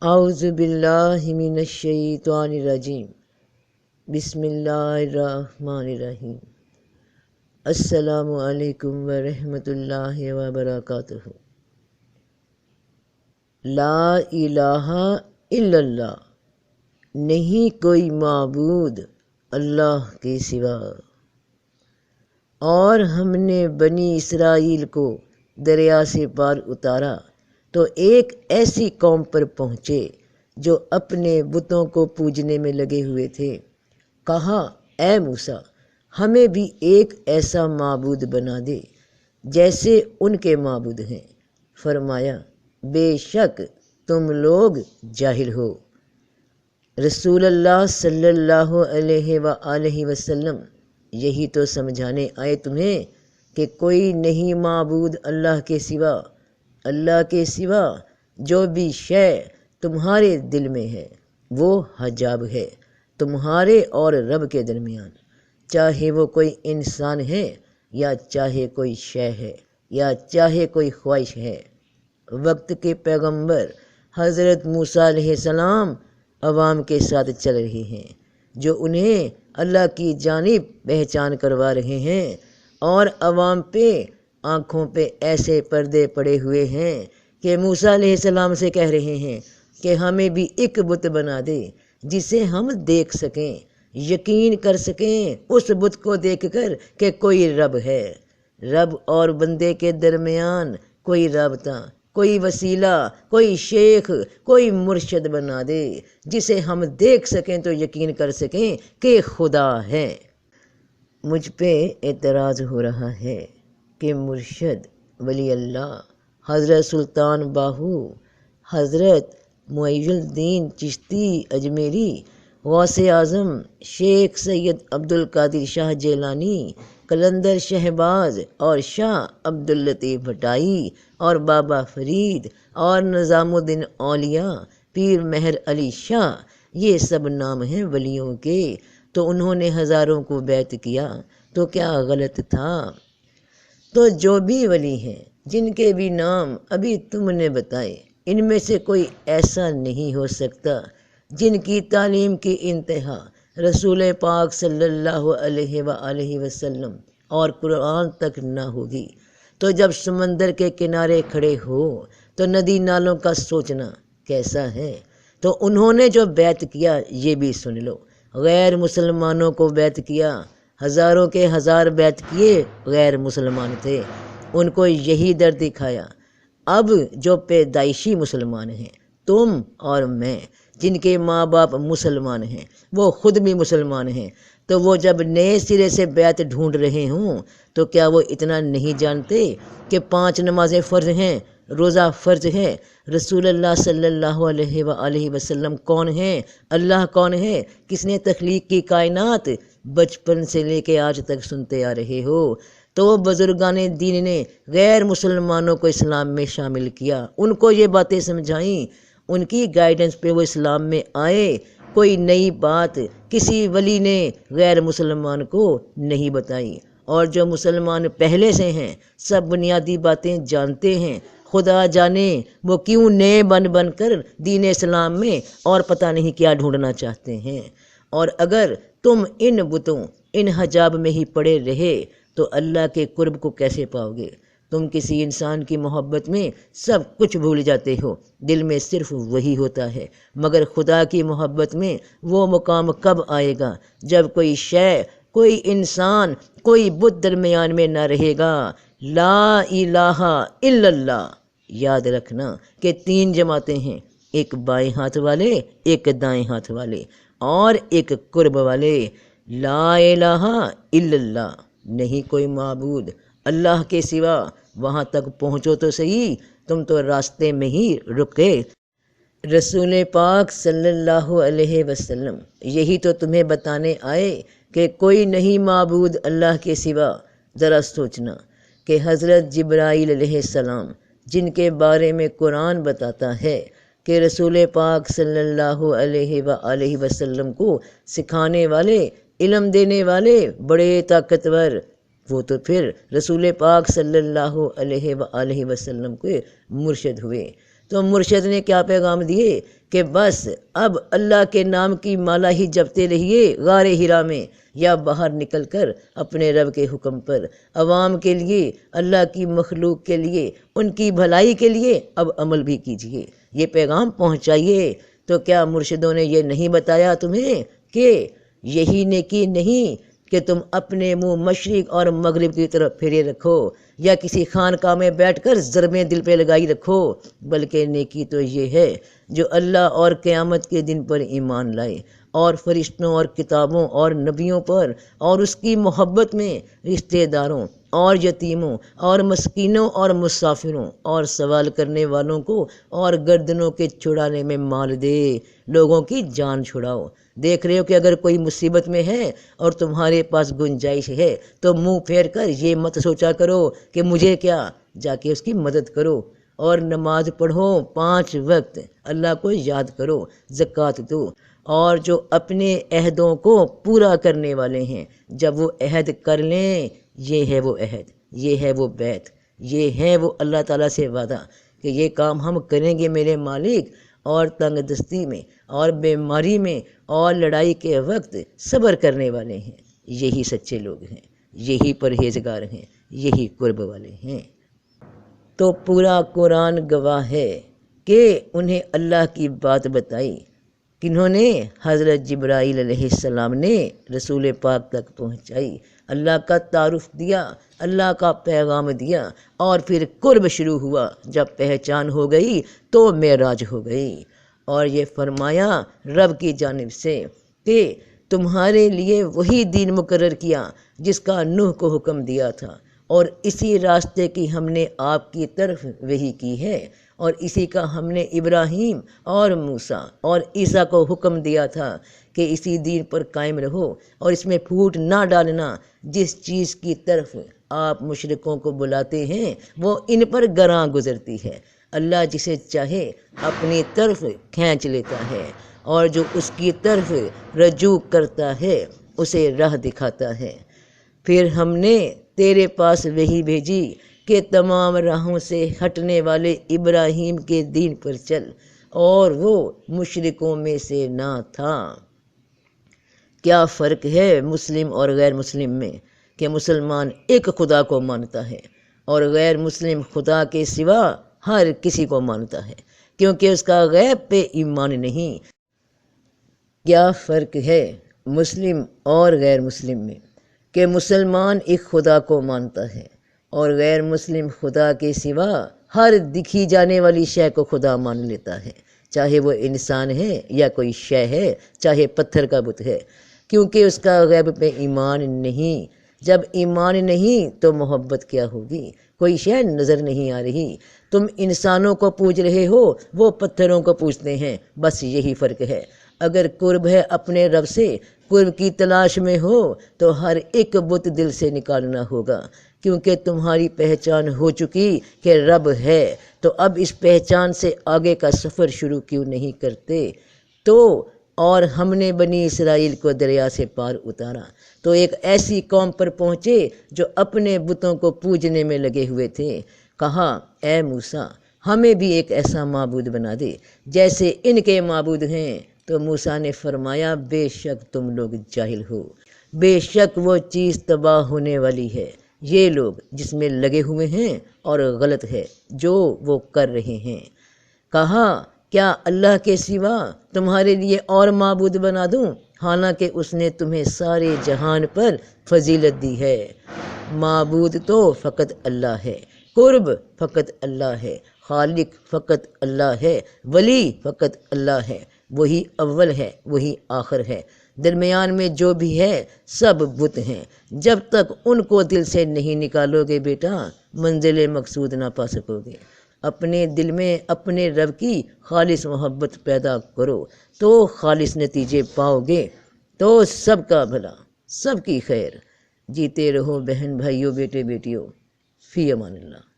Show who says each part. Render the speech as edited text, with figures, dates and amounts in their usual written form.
Speaker 1: اعوذ باللہ من الشیطان الرجیم بسم اللہ الرحمن الرحیم السلام علیکم ورحمۃ اللہ وبرکاتہ۔ لا الہ الا اللہ، نہیں کوئی معبود اللہ کے سوا۔ اور ہم نے بنی اسرائیل کو دریا سے پار اتارا تو ایک ایسی قوم پر پہنچے جو اپنے بتوں کو پوجنے میں لگے ہوئے تھے۔ کہا، اے موسیٰ، ہمیں بھی ایک ایسا معبود بنا دے جیسے ان کے معبود ہیں۔ فرمایا، بے شک تم لوگ جاہل ہو۔ رسول اللہ صلی اللہ علیہ وآلہ وسلم یہی تو سمجھانے آئے تمہیں کہ کوئی نہیں معبود اللہ کے سوا۔ اللہ کے سوا جو بھی شے تمہارے دل میں ہے وہ حجاب ہے تمہارے اور رب کے درمیان، چاہے وہ کوئی انسان ہے یا چاہے کوئی شے ہے یا چاہے کوئی خواہش ہے۔ وقت کے پیغمبر حضرت موسیٰ علیہ السلام عوام کے ساتھ چل رہے ہیں جو انہیں اللہ کی جانب پہچان کروا رہے ہیں، اور عوام پہ آنکھوں پہ ایسے پردے پڑے ہوئے ہیں کہ موسیٰ علیہ السلام سے کہہ رہے ہیں کہ ہمیں بھی ایک بت بنا دے جسے ہم دیکھ سکیں، یقین کر سکیں اس بت کو دیکھ کر کہ کوئی رب ہے۔ رب اور بندے کے درمیان کوئی رابطہ، کوئی وسیلہ، کوئی شیخ، کوئی مرشد بنا دے جسے ہم دیکھ سکیں تو یقین کر سکیں کہ خدا ہے۔ مجھ پہ اعتراض ہو رہا ہے کہ مرشد ولی اللہ حضرت سلطان باہو، حضرت معین الدین چشتی اجمیری، غوث اعظم شیخ سید عبدالقادر شاہ جیلانی، قلندر شہباز اور شاہ عبداللطیف بھٹائی اور بابا فرید اور نظام الدین اولیاء، پیر مہر علی شاہ، یہ سب نام ہیں ولیوں کے، تو انہوں نے ہزاروں کو بیعت کیا تو کیا غلط تھا؟ تو جو بھی ولی ہیں جن کے بھی نام ابھی تم نے بتائے، ان میں سے کوئی ایسا نہیں ہو سکتا جن کی تعلیم کی انتہا رسول پاک صلی اللہ علیہ وآلہ وسلم اور قرآن تک نہ ہوگی۔ تو جب سمندر کے کنارے کھڑے ہو تو ندی نالوں کا سوچنا کیسا ہے؟ تو انہوں نے جو بیعت کیا یہ بھی سن لو۔ غیر مسلمانوں کو بیعت کیا، ہزاروں کے ہزار بیعت کیے، غیر مسلمان تھے، ان کو یہی در دکھایا۔ اب جو پیدائشی مسلمان ہیں، تم اور میں، جن کے ماں باپ مسلمان ہیں، وہ خود بھی مسلمان ہیں، تو وہ جب نئے سرے سے بیعت ڈھونڈ رہے ہوں تو کیا وہ اتنا نہیں جانتے کہ 5 نمازیں فرض ہیں، روزہ فرض ہے، رسول اللہ صلی اللہ علیہ وآلہ وسلم کون ہیں، اللہ کون ہے، کس نے تخلیق کی کائنات، بچپن سے لے کے آج تک سنتے آ رہے ہو۔ تو بزرگان دین نے غیر مسلمانوں کو اسلام میں شامل کیا، ان کو یہ باتیں سمجھائیں، ان کی گائیڈنس پہ وہ اسلام میں آئے۔ کوئی نئی بات کسی ولی نے غیر مسلمان کو نہیں بتائی، اور جو مسلمان پہلے سے ہیں سب بنیادی باتیں جانتے ہیں۔ خدا جانے وہ کیوں نئے بن کر دین اسلام میں اور پتہ نہیں کیا ڈھونڈنا چاہتے ہیں۔ اور اگر تم ان بتوں، ان حجاب میں ہی پڑے رہے تو اللہ کے قرب کو کیسے پاؤ گے؟ تم کسی انسان کی محبت میں سب کچھ بھول جاتے ہو، دل میں صرف وہی ہوتا ہے، مگر خدا کی محبت میں وہ مقام کب آئے گا جب کوئی شے، کوئی انسان، کوئی بت درمیان میں نہ رہے گا۔ لا الہ الا اللہ، یاد رکھنا کہ 3 جماعتیں ہیں، ایک بائیں ہاتھ والے، ایک دائیں ہاتھ والے اور ایک قرب والے۔ لا الہ الا اللہ، نہیں کوئی معبود اللہ کے سوا۔ وہاں تک پہنچو تو صحیح، تم تو راستے میں ہی رک گئے۔ رسول پاک صلی اللہ علیہ وسلم یہی تو تمہیں بتانے آئے کہ کوئی نہیں معبود اللہ کے سوا۔ ذرا سوچنا کہ حضرت جبرائیل علیہ السلام، جن کے بارے میں قرآن بتاتا ہے کہ رسول پاک صلی اللہ علیہ وآلہ وسلم کو سکھانے والے، علم دینے والے، بڑے طاقتور، وہ تو پھر رسول پاک صلی اللہ علیہ وآلہ وسلم کے مرشد ہوئے۔ تو مرشد نے کیا پیغام دیے کہ بس اب اللہ کے نام کی مالا ہی جپتے رہیے غار ہرا میں، یا باہر نکل کر اپنے رب کے حکم پر عوام کے لیے، اللہ کی مخلوق کے لیے، ان کی بھلائی کے لیے اب عمل بھی کیجیے، یہ پیغام پہنچائیے۔ تو کیا مرشدوں نے یہ نہیں بتایا تمہیں کہ یہی نیکی نہیں کہ تم اپنے منہ مشرق اور مغرب کی طرف پھیرے رکھو، یا کسی خانقاہ میں بیٹھ کر ضربیں دل پہ لگائی رکھو، بلکہ نیکی تو یہ ہے جو اللہ اور قیامت کے دن پر ایمان لائے، اور فرشتوں اور کتابوں اور نبیوں پر، اور اس کی محبت میں رشتہ داروں اور یتیموں اور مسکینوں اور مسافروں اور سوال کرنے والوں کو اور گردنوں کے چھڑانے میں مال دے، لوگوں کی جان چھڑاؤ۔ دیکھ رہے ہو کہ اگر کوئی مصیبت میں ہے اور تمہارے پاس گنجائش ہے تو منہ پھیر کر یہ مت سوچا کرو کہ مجھے کیا، جا کے اس کی مدد کرو، اور نماز پڑھو 5 وقت، اللہ کو یاد کرو، زکوٰۃ دو، اور جو اپنے عہدوں کو پورا کرنے والے ہیں جب وہ عہد کر لیں، یہ ہے وہ عہد، یہ ہے وہ بیعت، یہ ہے وہ اللہ تعالیٰ سے وعدہ کہ یہ کام ہم کریں گے میرے مالک، اور تنگ دستی میں اور بیماری میں اور لڑائی کے وقت صبر کرنے والے ہیں، یہی سچے لوگ ہیں، یہی پرہیزگار ہیں، یہی قرب والے ہیں۔ تو پورا قرآن گواہ ہے کہ انہیں اللہ کی بات بتائی، کنہوں نے؟ حضرت جبرائیل علیہ السلام نے رسول پاک تک پہنچائی، اللہ کا تعارف دیا، اللہ کا پیغام دیا، اور پھر قرب شروع ہوا۔ جب پہچان ہو گئی تو معراج ہو گئی، اور یہ فرمایا رب کی جانب سے کہ تمہارے لیے وہی دین مقرر کیا جس کا نوح کو حکم دیا تھا، اور اسی راستے کی ہم نے آپ کی طرف وحی کی ہے، اور اسی کا ہم نے ابراہیم اور موسیٰ اور عیسیٰ کو حکم دیا تھا کہ اسی دین پر قائم رہو، اور اس میں پھوٹ نہ ڈالنا۔ جس چیز کی طرف آپ مشرکوں کو بلاتے ہیں وہ ان پر گراں گزرتی ہے، اللہ جسے چاہے اپنی طرف کھینچ لیتا ہے، اور جو اس کی طرف رجوع کرتا ہے اسے راہ دکھاتا ہے۔ پھر ہم نے تیرے پاس وحی بھیجی کہ تمام راہوں سے ہٹنے والے ابراہیم کے دین پر چل، اور وہ مشرکوں میں سے نہ تھا۔ کیا فرق ہے مسلم اور غیر مسلم میں؟ کہ مسلمان ایک خدا کو مانتا ہے اور غیر مسلم خدا کے سوا ہر کسی کو مانتا ہے، کیونکہ اس کا غیب پہ ایمان نہیں۔ کیا فرق ہے مسلم اور غیر مسلم میں؟ کہ مسلمان ایک خدا کو مانتا ہے اور غیر مسلم خدا کے سوا ہر دکھی جانے والی شے کو خدا مان لیتا ہے، چاہے وہ انسان ہے یا کوئی شے ہے، چاہے پتھر کا بت ہے، کیونکہ اس کا غیب پہ ایمان نہیں۔ جب ایمان نہیں تو محبت کیا ہوگی؟ کوئی شے نظر نہیں آ رہی، تم انسانوں کو پوج رہے ہو، وہ پتھروں کو پوجتے ہیں، بس یہی فرق ہے۔ اگر قرب ہے اپنے رب سے، قرب کی تلاش میں ہو تو ہر ایک بت دل سے نکالنا ہوگا، کیونکہ تمہاری پہچان ہو چکی کہ رب ہے، تو اب اس پہچان سے آگے کا سفر شروع کیوں نہیں کرتے؟ تو اور ہم نے بنی اسرائیل کو دریا سے پار اتارا تو ایک ایسی قوم پر پہنچے جو اپنے بتوں کو پوجنے میں لگے ہوئے تھے۔ کہا اے موسیٰ ہمیں بھی ایک ایسا معبود بنا دے جیسے ان کے معبود ہیں۔ تو موسیٰ نے فرمایا بے شک تم لوگ جاہل ہو، بے شک وہ چیز تباہ ہونے والی ہے، یہ لوگ جس میں لگے ہوئے ہیں، اور غلط ہے جو وہ کر رہے ہیں۔ کہا کیا اللہ کے سوا تمہارے لیے اور معبود بنا دوں، حالانکہ اس نے تمہیں سارے جہان پر فضیلت دی ہے۔ معبود تو فقط اللہ ہے، قرب فقط اللہ ہے، خالق فقط اللہ ہے، ولی فقط اللہ ہے، وہی اول ہے، وہی آخر ہے، درمیان میں جو بھی ہے سب بت ہیں۔ جب تک ان کو دل سے نہیں نکالو گے بیٹا، منزل مقصود نہ پا سکو گے۔ اپنے دل میں اپنے رب کی خالص محبت پیدا کرو تو خالص نتیجے پاؤ گے، تو سب کا بھلا، سب کی خیر۔ جیتے رہو بہن بھائیوں، بیٹے بیٹیوں، فی امان اللہ۔